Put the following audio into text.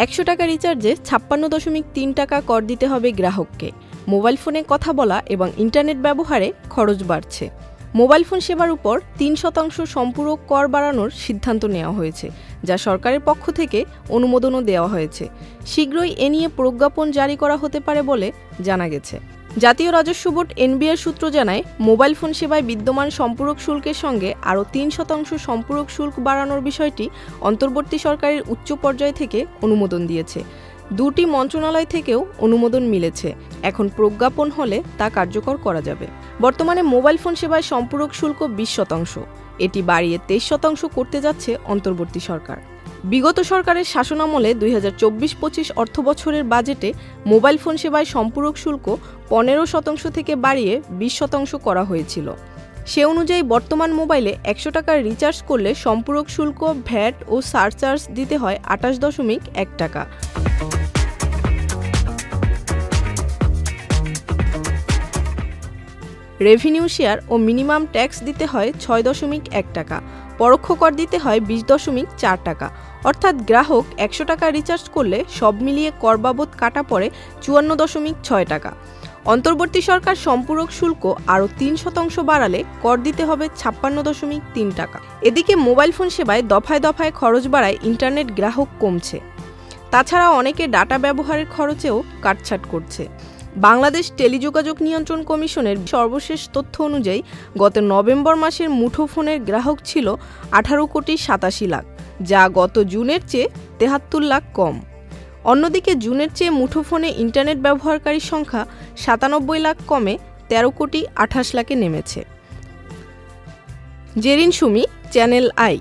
১০০ টাকা রিচার্জে ৫৬.৩ টাকা কর দিতে হবে গ্রাহককে। মোবাইল ফোনে কথা বলা এবং ইন্টারনেট ব্যবহারে খরচ বাড়ছে। মোবাইল ফোন সেবার উপর ৩% সম্পূরক কর বাড়ানোর সিদ্ধান্ত নেওয়া হয়েছে, যা সরকারের পক্ষ থেকে অনুমোদনও দেওয়া হয়েছে। শীঘ্রই এ নিয়ে প্রজ্ঞাপন জারি করা হতে পারে বলে জানা গেছে। জাতীয় রাজস্ব বোর্ড এনবিআর সূত্র জানায়, মোবাইল ফোন সেবায় বিদ্যমান সম্পূরক শুল্কের সঙ্গে আরও ৩% সম্পূরক শুল্ক বাড়ানোর বিষয়টি অন্তর্বর্তী সরকারের উচ্চ পর্যায় থেকে অনুমোদন দিয়েছে। দুটি মন্ত্রণালয় থেকেও অনুমোদন মিলেছে। এখন প্রজ্ঞাপন হলে তা কার্যকর করা যাবে। বর্তমানে মোবাইল ফোন সেবায় সম্পূরক শুল্ক ২০%, এটি বাড়িয়ে ২৩% করতে যাচ্ছে অন্তর্বর্তী সরকার। বিগত সরকারের শাসনামলে ২০২৪-২৫ অর্থবছরের বাজেটে মোবাইল ফোন সেবায় সম্পূরক শুল্ক ১৫% থেকে বাড়িয়ে ২০% করা হয়েছিল। সে অনুযায়ী বর্তমান মোবাইলে ১০০ টাকার রিচার্জ করলে সম্পূরক শুল্ক, ভ্যাট ও সারচার্জ দিতে হয় ২৮.১ টাকা। রেভিনিউ শেয়ার ও মিনিমাম ট্যাক্স দিতে হয় ৬.১ টাকা। পরোক্ষ কর দিতে হয় ২০.৪ টাকা। অর্থাৎ গ্রাহক ১০০ টাকা রিচার্জ করলে সব মিলিয়ে কর বাবদ কাটা পড়ে ৫৪.৬ টাকা। অন্তর্বর্তী সরকার সম্পূরক শুল্ক আরও ৩% বাড়ালে কর দিতে হবে ৫৬.৩ টাকা। এদিকে মোবাইল ফোন সেবায় দফায় দফায় খরচ বাড়ায় ইন্টারনেট গ্রাহক কমছে। তাছাড়া অনেকে ডাটা ব্যবহারের খরচেও কাটছাঁট করছে। বাংলাদেশ টেলিযোগাযোগ নিয়ন্ত্রণ কমিশনের সর্বশেষ তথ্য অনুযায়ী গত নভেম্বর মাসের মুঠোফোনের গ্রাহক ছিল ১৮,৮৭,০০,০০০, যা গত জুনের চেয়ে ৭৩ লাখ কম। অন্যদিকে জুনের চেয়ে মুঠোফোনে ইন্টারনেট ব্যবহারকারীর সংখ্যা ৯৭ লাখ কমে ১৩,২৮,০০,০০০ নেমেছে। Zerin Sumi, channel I.